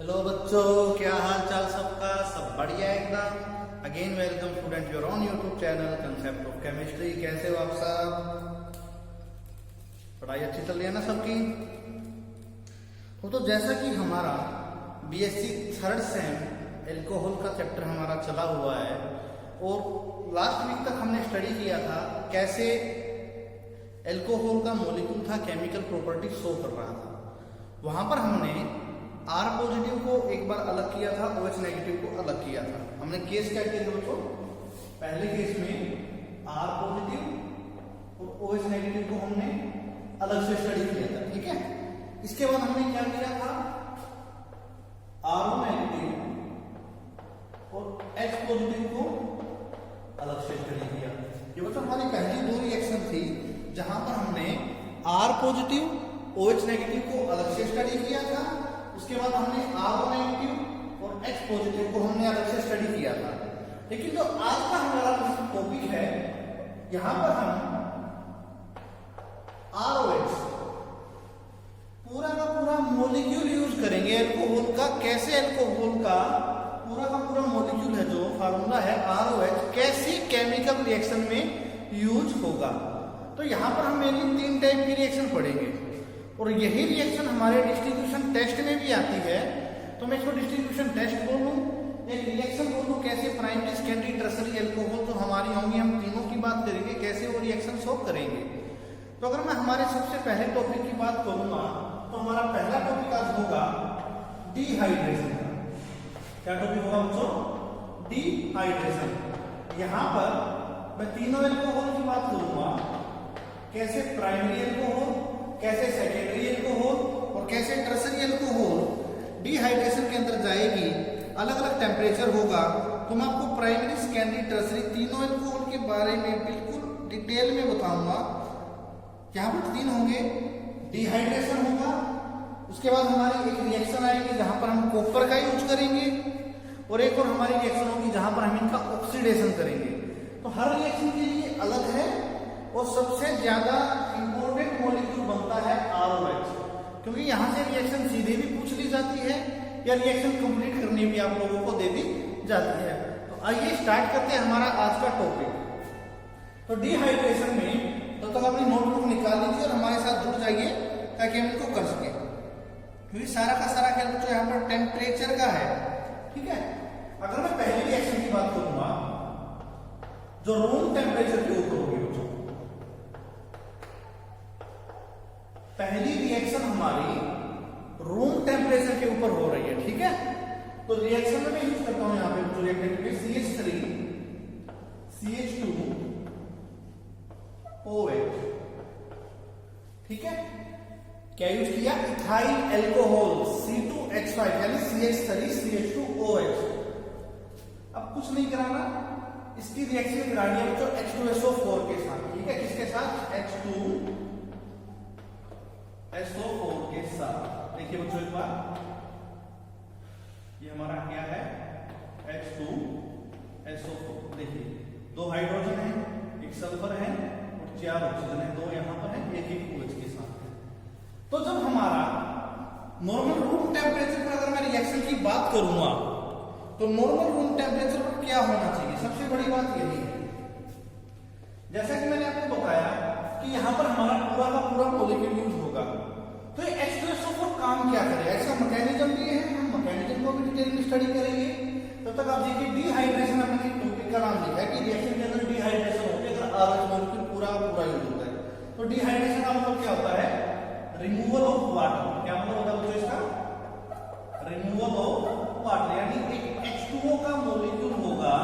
Hello बच्चों, क्या हाल चाल सबका? सब बढ़िया एकदम। Again welcome student your on YouTube channel concept of chemistry. कैसे हो आप सब? पढ़ाई अच्छी चल रही है ना सबकी? तो जैसा कि हमारा बीएससी थर्ड सेम एल्कोहल का चैप्टर हमारा चला हुआ है और लास्ट वीक तक हमने स्टडी किया था कैसे एल्कोहल का मॉलिक्यूल था, केमिकल प्रॉपर्टी शो कर रहा था। वहां पर हमने आर पॉजिटिव को एक बार अलग किया था, OH नेगेटिव को अलग किया था। हमने केस क्या किया था बच्चों? पहले केस में आर पॉजिटिव और OH नेगेटिव को हमने अलग से स्टडी किया था, ठीक है। इसके बाद हमने क्या किया था? आर नेगेटिव और H पॉजिटिव को अलग से स्टडी किया। ये बच्चों हमारी पहली दो रिएक्शन थी जहां पर हमने आर पॉजिटिव OH नेगेटिव को अलग से स्टडी किया था। उसके बाद हमने आर नेगेटिव और H पॉजिटिव को हमने अलग से स्टडी किया था। लेकिन जो आज का हमारा टॉपिक है, यहां पर हम ROH पूरा का पूरा मॉलिक्यूल यूज करेंगे एल्कोहल का। कैसे एल्कोहल का पूरा मॉलिक्यूल है, जो फार्मूला है ROH, कैसी केमिकल रिएक्शन में यूज होगा। तो यहां पर हम मेनली 3 टाइप की रिएक्शन पढ़ेंगे और यही रिएक्शन हमारे डिस्ट्रीब्यूशन टेस्ट में भी आती है। तो मैं इसको डिस्ट्रीब्यूशन टेस्ट बोलूं, एक रिएक्शन बोलूं, कैसे प्राइमरी, सेकेंडरी, टर्सरी एल्कोहल जो हमारी होंगी, हम तीनों की बात करेंगे, कैसे वो रिएक्शन शो करेंगे। तो अगर मैं हमारे सबसे पहले टॉपिक की बात करूंगा तो हमारा पहला टॉपिक आज होगा डिहाइड्रेशन का। क्या टॉपिक होगा बच्चों? डिहाइड्रेशन। यहां पर मैं तीनों एल्कोहल की बात करूंगा, कैसे प्राइमरी एल्कोहल, कैसे सेकेंडरी एल्कोहल और कैसे टर्सरी एल्कोहल डिहाइड्रेशन के अंदर जाएगी। अलग अलग टेम्परेचर होगा। तो मैं आपको प्राइमरी, सेकेंडरी, टर्सरी तीनों एल्कोहल के बारे में बिल्कुल डिटेल में बताऊंगा। यहाँ पर 3 होंगे। डिहाइड्रेशन होगा, उसके बाद हमारी एक रिएक्शन आएगी जहां पर हम कॉपर का यूज करेंगे और एक और हमारी रिएक्शन होगी जहां पर हम इनका ऑक्सीडेशन करेंगे। तो हर रिएक्शन के लिए अलग है और सबसे ज्यादा इंपॉर्टेंट मॉलिक्यूल बनता है ROH, क्योंकि यहां से रिएक्शन सीधे भी पूछ ली जाती है या रिएक्शन कंप्लीट करनी भी आप लोगों को दे दी जाती है। तो आइए स्टार्ट करते हैं हमारा आज का टॉपिक। तो डिहाइड्रेशन में तो तक अपनी नोटबुक निकाल लीजिए और हमारे साथ जुड़ जाइए ताकि हम इसको कर सके, क्योंकि सारा का सारा खेल बच्चों यहाँ पर टेम्परेचर का है, ठीक है। अगर मैं पहली रिएक्शन की बात करूंगा जो रूम टेम्परेचर के ऊपर होगी बच्चों, पहली रिएक्शन हमारी रूम टेम्परेचर के ऊपर हो रही है, ठीक है। तो रिएक्शन में मैं यूज करता हूं यहां पे रिएक्टेंट में CH3 CH2 OH, ठीक है। क्या यूज किया? इथाइल एल्कोहल C2H5 यानी CH3 CH2 OH। अब कुछ नहीं कराना, इसकी रिएक्शन करानी है बच्चों H2SO4 के साथ, ठीक है। किसके साथ? H2SO4 के साथ। देखिए बच्चों एक बार, ये हमारा क्या है? H2SO4। देखिए 2 हाइड्रोजन है, एक सल्फर है और 4 ऑक्सीजन है, 2 यहां पर है, एक OH के साथ है। तो जब हमारा नॉर्मल रूम टेम्परेचर पर अगर मैं रिएक्शन की बात करूंगा तो नॉर्मल रूम टेम्परेचर पर क्या होना चाहिए? सबसे बड़ी बात यही है, जैसा कि मैंने आपको बताया कि यहां पर हमारा पूरा का पूरा मॉलिक्यूल यूज होगा। तो ये H2SO4 काम क्या करेगा? इसका मैकेनिज्म भी है, हम मैकेनिज्म को भी डिटेल में स्टडी करेंगे। तब तक आप देखिए डिहाइड्रेशन अपने टॉपिक का नाम लिखा है कि रिएक्शन के अंदर डिहाइड्रेशन होती है अगर ROH मॉलिक्यूल पूरा यूज होता है। तो डिहाइड्रेशन का मतलब क्या होता है? Removal of water. क्या मतलब होता है बच्चों इसका? रिमूवल ऑफ वाटर, यानी एक H2O का मॉलिक्यूल होगा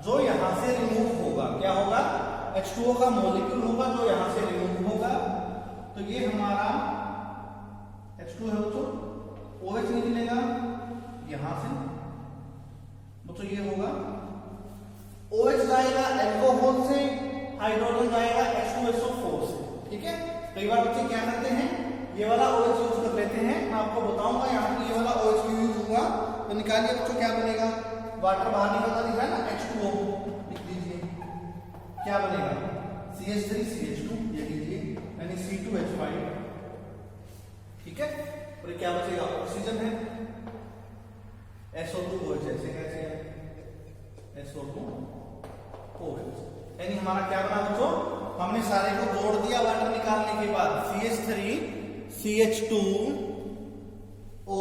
जो यहां से रिमूव होगा। क्या होगा? H2O का मॉलिक्यूल होगा जो यहां से रिमूव होगा। तो ये हमारा H2 है बच्चों, OH निकलेगा यहां से बच्चों, ये होगा OH जाएगा एल्कोहल से, हाइड्रोजन जाएगा H2SO4 से, ठीक है। कई बार बच्चे क्या करते हैं, ये वाला OH यूज कर लेते हैं। मैं आपको बताऊंगा यहाँ पे ये वाला OH क्यों यूज हुआ। तो निकालिए बच्चों, क्या बनेगा? वाटर बाहर निकलता दिख रहा है ना, H2O लिख लीजिए। क्या बनेगा? CH3 CH2, ये लीजिए, यानी C2H5, ठीक है। और ये क्या बचेगा, ऑक्सीजन है, SO2 OH, ऐसे कैसे है SO2 OH। यानी हमारा क्या बना बच्चों, हमने सारे को जोड़ दिया वाटर निकालने के बाद, CH3 CH2O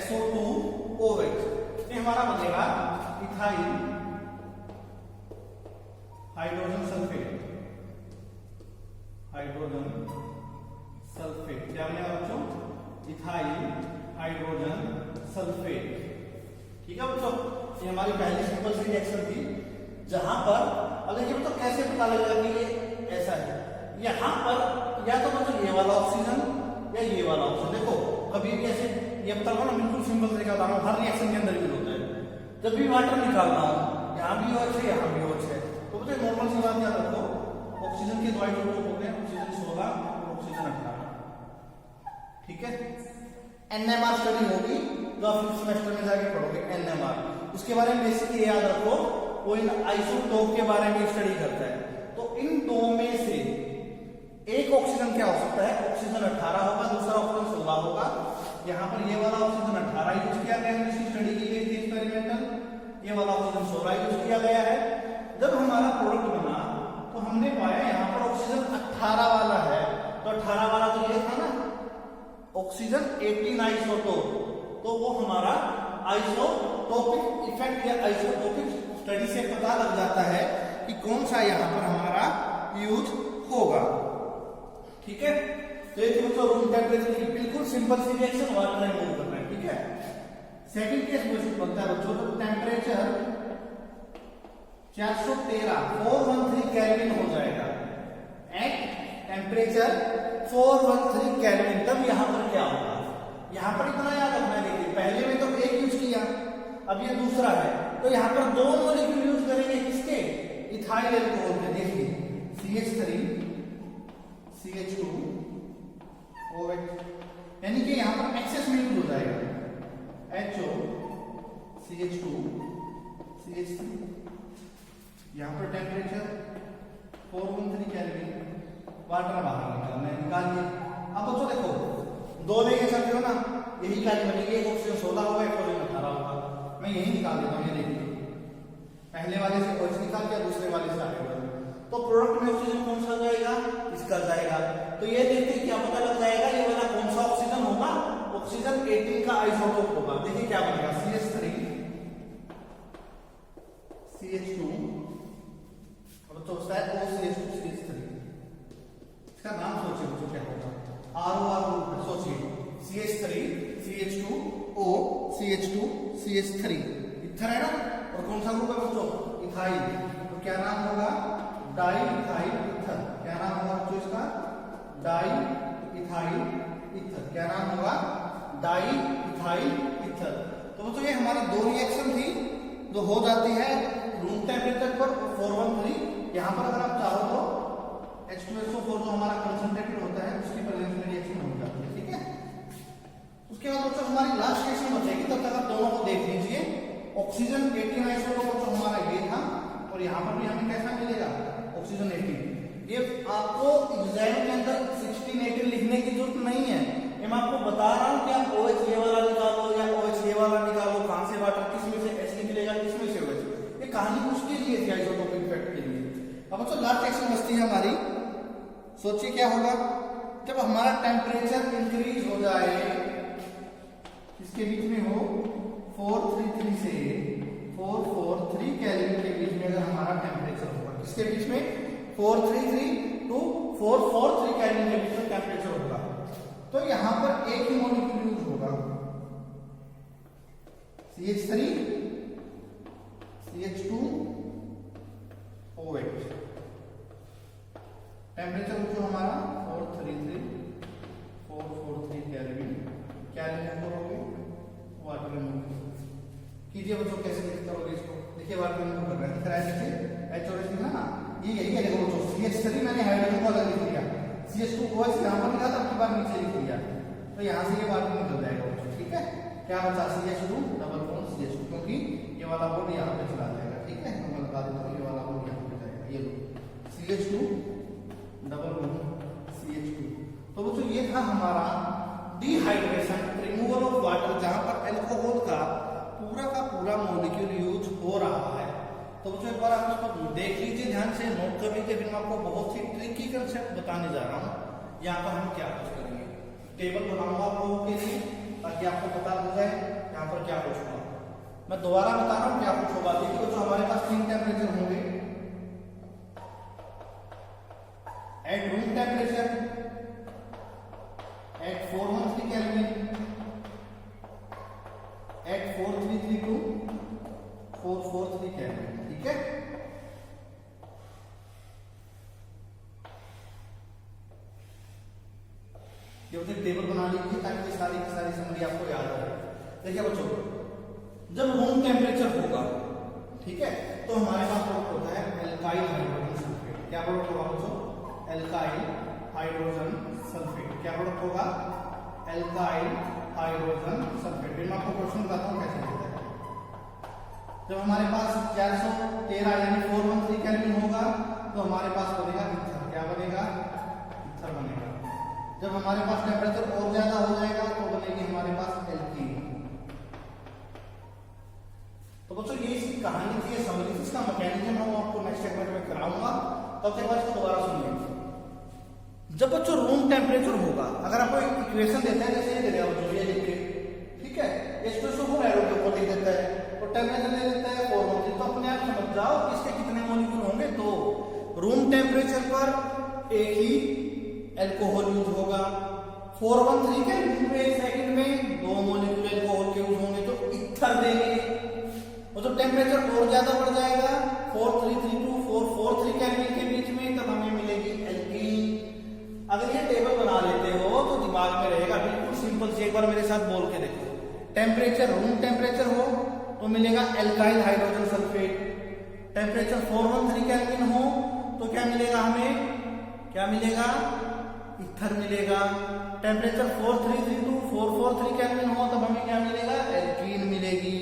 SO2 OH, ये हमारा बनेगा ethyl hydrogen sulphate, hydrogen sulphate क्या बनेगा बच्चों, इथाइल हाइड्रोजन सल्फेट। ठीक है बच्चों, ये हमारी पहली सिंपल सी रिएक्शन थी, जहां पर अब देखिए बच्चों कैसे पता लगेगा कि ये ऐसा है, यहां पर या तो बच्चों ये वाला ऑक्सीजन या ये वाला ऑक्सीजन, देखो कभी भी ऐसे ये पता ना, बिल्कुल सिंपल तरीका बता रहा हूं, हर रिएक्शन के अंदर यूज होता है। जब भी वाटर निकालना हो, यहाँ भी OH है यहाँ भी OH है, तो बच्चों नॉर्मल सी बात याद रखो, ऑक्सीजन के दो आइसोटोप हो गए, ऑक्सीजन 16 और ऑक्सीजन 18। ठीक है, NMR स्टडी होगी जो आप फिफ्थ सेमेस्टर में जाके पढ़ोगे, NMR, उसके बारे में बेसिक ये याद रखो, वो इन आइसोटोप के बारे में स्टडी करता है। तो इन दो में से एक ऑक्सीजन क्या हो सकता है, ऑक्सीजन 18 होगा, दूसरा ऑक्सीजन 16 होगा। यहाँ पर ये वाला ऑक्सीजन 18 यूज किया गया है, इसकी स्टडी की गई थी एक्सपेरिमेंटल, ये वाला ऑक्सीजन 16 यूज किया गया है। जब हमारा प्रोडक्ट बना तो हमने पाया यहाँ पर ऑक्सीजन 18 वाला है, तो 18 वाला तो ये था ना ऑक्सीजन 18 आइसोटोप, तो वो हमारा आइसोटोपिक इफेक्ट या आइसोटोपिक स्टडी से पता लग जाता है कि कौन सा यहाँ पर हमारा यूज होगा। ठीक है, तो ये दोस्तों रूम टेम्परेचर की बिल्कुल सिंपल सी रिएक्शन वाटर में मूव करना है। ठीक है, सेकंड केस में बनता है बच्चों, तो टेम्परेचर 413 केल्विन हो जाएगा, एट टेम्परेचर 413 केल्विन, तब यहां पर क्या होगा, यहां पर इतना याद रखना है, देखिए पहले में तो एक यूज किया, अब ये दूसरा है, तो यहां पर दो मॉलिक्यूल यूज करेंगे किसके, इथाइल अल्कोहल के। देखिए CH3 CH2 OH, यानी कि यहां पर एक्सेस में यूज हो जाएगा, HO CH2 CH3, यहां पर टेम्परेचर 413 केल्विन, वाटर बाहर निकालना है, निकालिए। अब बच्चों देखो दो लेके चलते हो ना, यही क्या बनेगी, एक ऑक्सीजन 16 होगा, एक ऑक्सीजन 18 होगा, मैं यही निकाल देता हूं, ये देखिए पहले वाले से OH निकाल दिया, दूसरे वाले से हाइड्रोजन, तो प्रोडक्ट में ऑक्सीजन कौन सा जाएगा, इसका जाएगा। तो ये देखते क्या पता लग जाएगा, ये वाला कौन सा ऑक्सीजन होगा, ऑक्सीजन 18 का आइसोटोप होगा। देखिए क्या बनेगा, CH3 CH2 और तो उसका है OCH2 CH3, इसका नाम सोचिए बच्चों क्या होगा, ROR ग्रुप, सोचिए CH3 CH2O CH2 CH3, ether है ना, और कौन सा ग्रुप है बच्चों, इथाइल, तो क्या नाम होगा, डाई इथाइल इथर, क्या नाम होगा बच्चों इसका, डाई इथाइल इथर, क्या नाम होगा, डाई इथाइल इथर। तो बच्चों ये हमारी दो रिएक्शन थी जो हो जाती है रूम टेम्परेचर पर 413। यहाँ पर अगर आप चाहो तो H2SO4 जो हमारा कंसंट्रेटेड होता है उसकी प्रेजेंस में रिएक्शन हो जाती है। ठीक है, उसके बाद बच्चों हमारी लास्ट रिएक्शन बचेगी, तब तक आप दोनों को देख लीजिए। ऑक्सीजन 18 आइसोटोप बच्चों हमारा ये था, और यहाँ पर भी हमें कैसा मिलेगा, ऑक्सीजन 18। ये आपको एग्जाम के अंदर 16 18 लिखने की जरूरत नहीं है, मैं आपको बता रहा हूँ कि आप OH ये वाला निकालो या OH ये वाला निकालो, कहां से वाटर किस में से H निकलेगा, किस में से OH, ये कहानी उसके लिए थी, आइसोटोपिक इफेक्ट के लिए। अब बच्चों लास्ट रिएक्शन बचती है हमारी, सोचिए क्या होगा, जब हमारा टेम्परेचर इंक्रीज हो जाए, इसके बीच में हो 433 से 443 केल्विन के बीच में अगर हमारा टेम्परेचर होगा, किसके बीच में, 433 टू 443 केल्विन के बीच में टेम्परेचर होगा, तो यहां पर एक ही मॉलिक्यूल यूज होगा, CH3 CH2 OH, टेम्परेचर जो हमारा 443 केल्विन, क्या रिमूव करोगे, वाटर रिमूव कीजिए बच्चों। कैसे लिख करोगे इसको, देखिए वाटर रिमूव कर रहे हैं, दिख रहा है नीचे H और H ना, ये यही है, देखो बच्चों CH3 मैंने हाइड्रोजन को अलग लिख दिया, CH2 OH यहाँ पर लिखा था, अब की बार नीचे लिख दिया, तो यहाँ से ये वाटर निकल जाएगा बच्चों। ठीक है, क्या बचा, CH2 डबल बॉन्ड CH2, क्योंकि ये वाला बॉन्ड यहाँ पे चला जाएगा। ठीक है, मैं बता देता हूँ, ये वाला बॉन्ड यहाँ पे जाएगा, ये लो CH2 डबल बॉन्ड CH2। तो बच्चों ये था हमारा डिहाइड्रेशन पूरा मॉलिक्यूल यूज हो रहा है। तो बच्चों एक बार आप इसको देख लीजिए, ध्यान से नोट कर लीजिए, फिर मैं आपको बहुत ही ट्रिकी कंसेप्ट बताने जा रहा हूँ। यहाँ पर हम क्या कुछ करेंगे, टेबल बनाऊंगा आप लोगों के लिए ताकि आपको पता लग जाए यहाँ पर क्या कुछ होगा। मैं दोबारा बता रहा हूँ क्या कुछ होगा। देखिए बच्चों हमारे पास 3 टेम्परेचर होंगे, at room temperature, at 413 kelvin, at 4332, 443 kelvin, ठीक है। ये मुझे टेबल बना लीजिए ताकि ये सारी की सारी समरी आपको याद रहे। देखिए बच्चों, जब रूम टेम्परेचर होगा, ठीक है, तो हमारे पास प्रोडक्ट होता है एल्काइल हाइड्रोजन सल्फेट। क्या प्रोडक्ट होगा बच्चों? Alkyl hydrogen sulphate. क्या प्रोडक्ट होगा? Alkyl hydrogen sulphate. फिर मैं आपको क्वेश्चन बताता हूँ कैसे होता है। जब हमारे पास 413 यानी 413 केल्विन होगा तो हमारे पास बनेगा ईथर। क्या बनेगा? ईथर बनेगा। जब हमारे पास टेम्परेचर और ज्यादा हो जाएगा तो बनेगी हमारे पास एल्कीन। तो बच्चों ये इसकी कहानी थी, समझ लीजिए, इसका मैकेनिज्म मैं आपको नेक्स्ट सेगमेंट में कराऊंगा, तब तक इसको दोबारा सुनिए। जब बच्चों रूम टेम्परेचर होगा, अगर आपको एक इक्वेशन देता है जैसे ये दे दिया बच्चों, ये लिख के, ठीक है, H2SO4 एरो के ऊपर लिख देता है और टेम्परेचर दे देता है 413, तो अपने आप समझ जाओ इसके कितने मॉलिक्यूल होंगे। तो रूम टेम्परेचर पर एक ही एल्कोहल यूज होगा। 413 के एक सेकंड में 2 मॉलिक्यूल एल्कोहल के यूज होंगे तो ईथर देंगे। और जब टेम्परेचर और ज्यादा बढ़ जाएगा 4332 443 केल्विन के बीच में, तब हमें मिलेगी एल्कीन। अगर ये टेबल बना लेते हो तो दिमाग में रहेगा, बिल्कुल सिंपल से। एक बार मेरे साथ बोल के देखो, टेम्परेचर रूम टेम्परेचर हो तो मिलेगा alkyl hydrogen sulphate. Temperature 413 kelvin हो तो क्या मिलेगा हमें? क्या मिलेगा? ईथर मिलेगा। टेम्परेचर 4332 443 केल्विन हो तब हमें क्या मिलेगा? एल्कीन मिलेगी।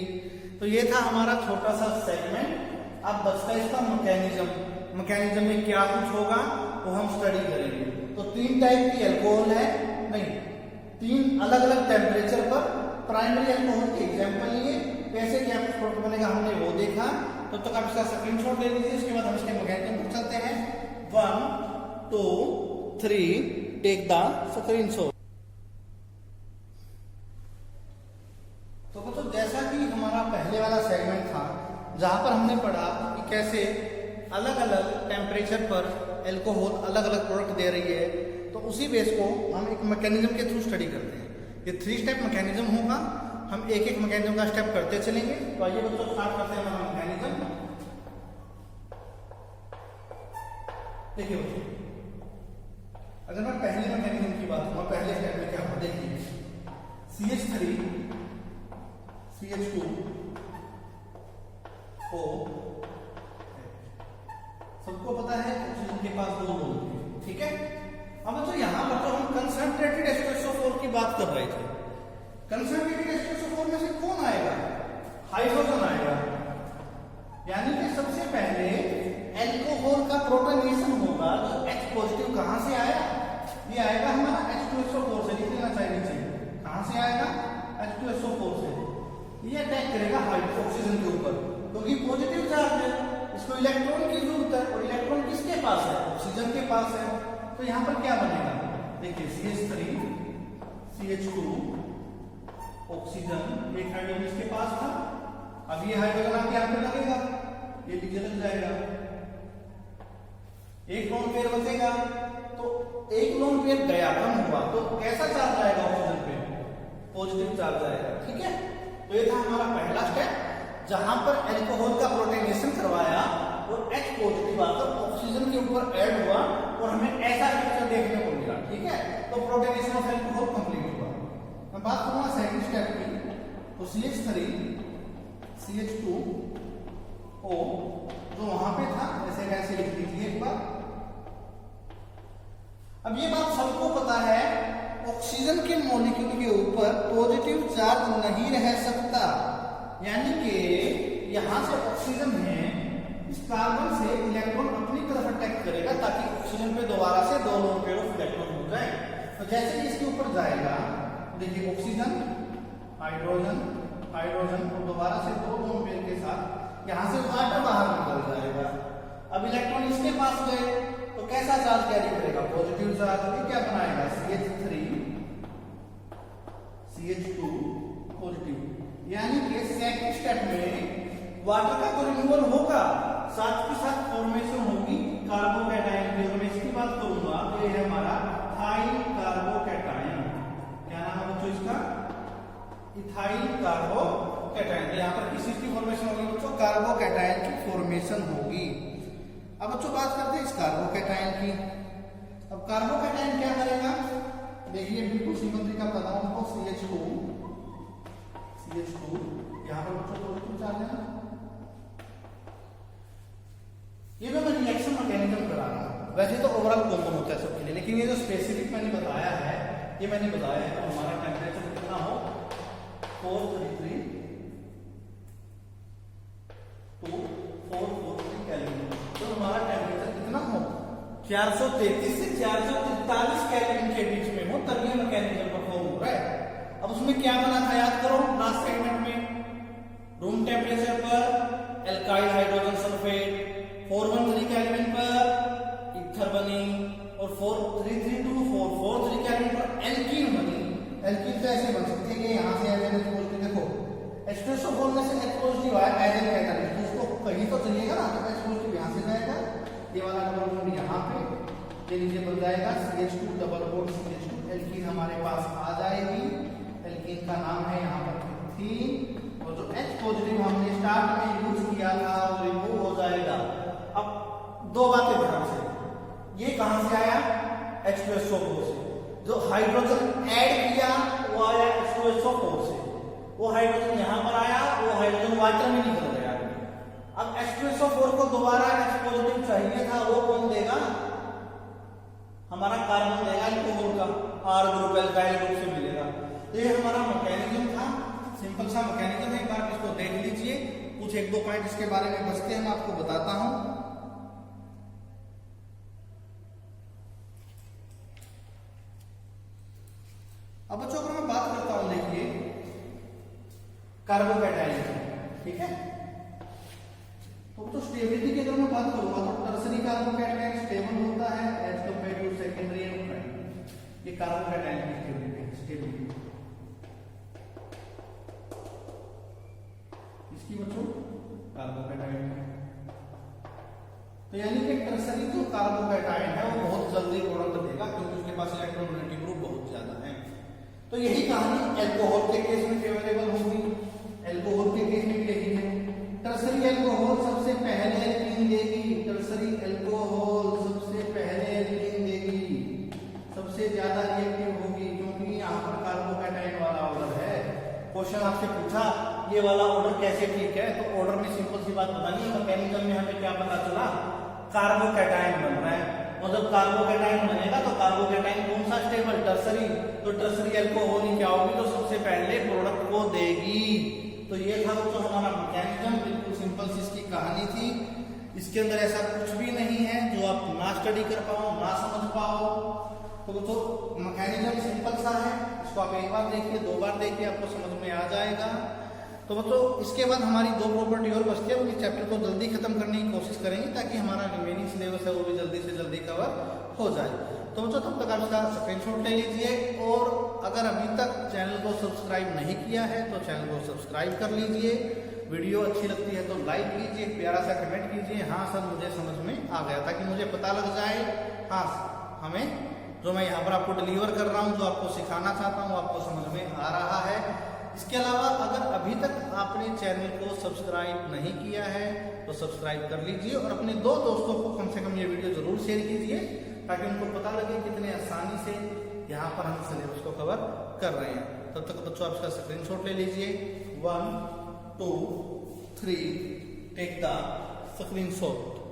तो ये था हमारा छोटा सा सेगमेंट। अब बचता है इसका मैकेनिज्म। मैकेनिज्म में क्या कुछ होगा वो हम स्टडी करेंगे। तो 3 टाइप की अल्कोहल है, नहीं 3 अलग अलग टेम्परेचर पर प्राइमरी अल्कोहल के एग्जांपल लिए, कैसे क्या कुछ प्रोडक्ट बनेगा हमने वो देखा। तब तक आप इसका स्क्रीनशॉट ले लीजिए, उसके बाद हम इसके मैकेनिज्म पर चलते हैं। 1 2 3 टेक द स्क्रीनशॉट। तो बच्चों जैसा कि हमारा पहले वाला सेगमेंट था जहां पर हमने पढ़ा कि कैसे अलग अलग टेम्परेचर पर एल्कोहल अलग अलग प्रोडक्ट दे रही है, तो उसी बेस को हम एक मैकेनिज्म के थ्रू स्टडी करते हैं। ये 3 स्टेप मैकेनिज्म होगा, हम एक एक मैकेनिज्म का स्टेप करते चलेंगे। तो आइए बच्चों स्टार्ट करते हैं हमारा मैकेनिज्म। देखिए बच्चों, अगर मैं पहले मैकेनिज्म की बात करूं, पहले स्टेप में क्या होगा देखिए, CH3 CH2 O, सबको पता है ऑक्सीजन के पास 2 लोग हैं, ठीक है। अब बच्चों यहां पर तो हम कंसंट्रेटेड H2SO4 की बात कर रहे थे। कंसंट्रेटेड H2SO4 में से कौन आएगा? हाइड्रोजन आएगा। यानी कि सबसे पहले एल्कोहल का प्रोटोनेशन होगा। तो H पॉजिटिव कहां से आया? ये आएगा हमारा H2SO4 से। लिख लेना चाहिए नीचे, कहां से आएगा? H2SO4 से। ये अटैक करेगा ऑक्सीजन के ऊपर, क्योंकि पॉजिटिव चार्ज है, इसको इलेक्ट्रॉन की जरूरत है, और इलेक्ट्रॉन किसके पास है? ऑक्सीजन के पास है। तो यहां पर क्या बनेगा? देखिए CH3 CH2 ऑक्सीजन, एक हाइड्रोजन इसके पास था, अब ये हाइड्रोजन आके यहां पे लगेगा, ये नीचे लग जाएगा, एक लोन पेयर बचेगा। तो एक लोन पेयर गया, कम हुआ, तो कैसा चार्ज आएगा ऑक्सीजन पे? पॉजिटिव चार्ज आएगा, ठीक है। तो ये था हमारा पहला स्टेप, जहां पर एल्कोहल का प्रोटोनेशन करवाया और H पॉजिटिव आकर ऑक्सीजन के ऊपर ऐड हुआ और हमें ऐसा स्ट्रक्चर देखने को मिला, ठीक है। तो प्रोटोनेशन ऑफ एल्कोहल कंप्लीट हुआ। मैं बात करूंगा सेकंड स्टेप की, तो CH3 CH2 O जो वहां पे था ऐसे कैसे लिख लीजिए एक बार। अब ये बात सबको पता है, ऑक्सीजन के मॉलिक्यूल के ऊपर पॉजिटिव चार्ज नहीं रह सकता। यानी कि यहां से ऑक्सीजन है, इस कार्बन से इलेक्ट्रॉन अपनी तरफ अटैक करेगा ताकि ऑक्सीजन पे दोबारा से 2 लोन पेयर ऑफ इलेक्ट्रॉन हो जाए। तो जैसे ही इसके ऊपर जाएगा, देखिए ऑक्सीजन हाइड्रोजन हाइड्रोजन को दोबारा से 2 लोन पेयर के साथ यहाँ से वाटर बाहर निकल जाएगा। अब इलेक्ट्रॉन इसके पास गए तो कैसा चार्ज कैरी करेगा? Positive charge. ये क्या बनाएगा? CH3 CH2 positive. यानी कि सेकंड स्टेप में वाटर का तो रिमूवल होगा, साथ के साथ फॉर्मेशन होगी कार्बोकैटायन की। अगर मैं इसकी बात करूंगा तो ये है हमारा इथाइल कार्बोकैटायन। क्या नाम है बच्चों इसका? Ethyl carbocation. यहाँ पर किस चीज की फॉर्मेशन होगी बच्चों? कार्बोकैटायन की फॉर्मेशन होगी। अब बच्चों बात करते हैं इस कार्बोकैटायन की। अब कार्बोकैटायन क्या करेगा? देखिए बिल्कुल सिंपल तरीका बताऊं आपको। CH2 यहाँ पर बच्चों पॉजिटिव चार्ज है ना, ये मैं रिएक्शन मैकेनिज्म करा रहा हूं। वैसे तो ओवरऑल कॉमन होता है सबके लिए, लेकिन ये जो स्पेसिफिक मैंने बताया है, ये मैंने बताया है तो हमारा टेम्परेचर कितना हो 433 to 443 केल्विन। तो हमारा टेम्परेचर कितना हो 433 से 443 केल्विन के बीच में हो, तब ये मैकेनिज्म परफॉर्म हो रहा है। अब उसमें क्या बना था याद करो लास्ट सेगमेंट में। रूम टेम्परेचर पर एल्काइल हाइड्रोजन सल्फेट, 413 केल्विन पर ईथर बनी, और 433 to 443 केल्विन पर एल्कीन बनी। एल्कीन तो ऐसे बन सकते हैं कि यहाँ से एल्केन पॉजिटिव, देखो H2SO4 में से H पॉजिटिव आया एल्केन कैटालिस्ट, तो उसको कहीं तो चलिएगा ना, तो H पॉजिटिव यहाँ से जाएगा, ये वाला डबल बॉन्ड यहाँ पे, ये नीचे बन जाएगा CH2 double bond CH2, alkene हमारे पास आ जाएगी। एल्कीन का नाम है यहाँ पर इथीन, और जो H पॉजिटिव हमने स्टार्ट में यूज किया था वो रिमूव हो जाएगा। अब दो बातें ध्यान से, ये कहां से आया? H2SO4 से। जो हाइड्रोजन ऐड किया वो आया H2SO4 से, वो हाइड्रोजन यहां पर आया, वो हाइड्रोजन वाटर में निकल गया। अब H2SO4 को दोबारा H पॉजिटिव चाहिए था, वो कौन देगा? हमारा कार्बन देगा अल्कोहल का, R ग्रुप एल्काइल ग्रुप से मिलेगा। तो ये हमारा मैकेनिज्म था, सिंपल सा मैकेनिज्म है। एक बार इसको देख लीजिए, कुछ एक दो पॉइंट इसके बारे में बचते हैं, मैं आपको बताता हूं। अब बच्चों अगर मैं बात करता हूं, देखिए कार्बोकैटायन की, ठीक है, तो स्टेबिलिटी की अगर मैं बात करूंगा तो टर्सरी कार्बोकैटायन स्टेबल होता है as compare to secondary and primary. ये कार्बोकैटायन की स्टेबिलिटी इसकी बच्चों कार्बोकैटायन। तो यानी कि टर्सरी जो कार्बोकैटायन है वो बहुत जल्दी प्रोडक्ट देगा, क्योंकि उसके पास इलेक्ट्रोनेगेटिव ग्रुप बहुत ज्यादा है। तो यही कहानी अल्कोहल के केस में फेवरेबल होगी, अल्कोहल के केस में भी यही है। टर्सरी अल्कोहल सबसे पहले एल्कीन देगी, टर्सरी अल्कोहल सबसे पहले एल्कीन देगी, सबसे ज्यादा रिएक्टिव होगी, क्योंकि यहाँ पर कार्बोकैटायन वाला ऑर्डर है। क्वेश्चन आपसे पूछा ये वाला ऑर्डर कैसे ठीक है, तो ऑर्डर में सिंपल सी बात बतानी है। मैकेनिज्म में हमें क्या पता चला? कार्बोकैटायन बन रहा है, और जब कार्बोकैटायन बनेगा तो कार्बोकैटायन कौन सा स्टेबल? टर्सरी। तो टर्सरी अल्कोहल ही क्या होगी? तो सबसे पहले प्रोडक्ट को देगी। तो ये था तो हमारा मैकेनिज्म, बिल्कुल सिंपल सी इसकी कहानी थी। इसके अंदर ऐसा कुछ भी नहीं है जो आप ना स्टडी कर पाओ, ना समझ पाओ। तो मैकेनिज्म सिंपल सा है, इसको आप एक बार देखिए, दो बार देखिए, आपको समझ में आ जाएगा। तो बच्चों इसके बाद हमारी दो प्रॉपर्टी और बचती है, इस चैप्टर को जल्दी खत्म करने की कोशिश करेंगे ताकि हमारा रिमेनिंग सिलेबस है वो भी जल्दी से जल्दी कवर हो जाए। तो बच्चों तब तक आप इसका स्क्रीनशॉट ले लीजिए, और अगर अभी तक चैनल को सब्सक्राइब नहीं किया है तो चैनल को सब्सक्राइब कर लीजिए। वीडियो अच्छी लगती है तो लाइक कीजिए, प्यारा सा कमेंट कीजिए, हाँ सर मुझे समझ में आ गया, ताकि मुझे पता लग जाए हाँ हमें जो मैं यहाँ पर आपको डिलीवर कर रहा हूँ, जो आपको सिखाना चाहता हूँ, आपको समझ में आ रहा है। इसके अलावा अगर अभी तक आपने चैनल को सब्सक्राइब नहीं किया है तो सब्सक्राइब कर लीजिए, और अपने दो दोस्तों को कम से कम ये वीडियो जरूर शेयर कीजिए, ताकि उनको पता लगे कितने आसानी से यहाँ पर हम सिलेबस को कवर कर रहे हैं। तब तक बच्चों आप इसका स्क्रीनशॉट ले लीजिए, 1 2 3 टेक द स्क्रीनशॉट।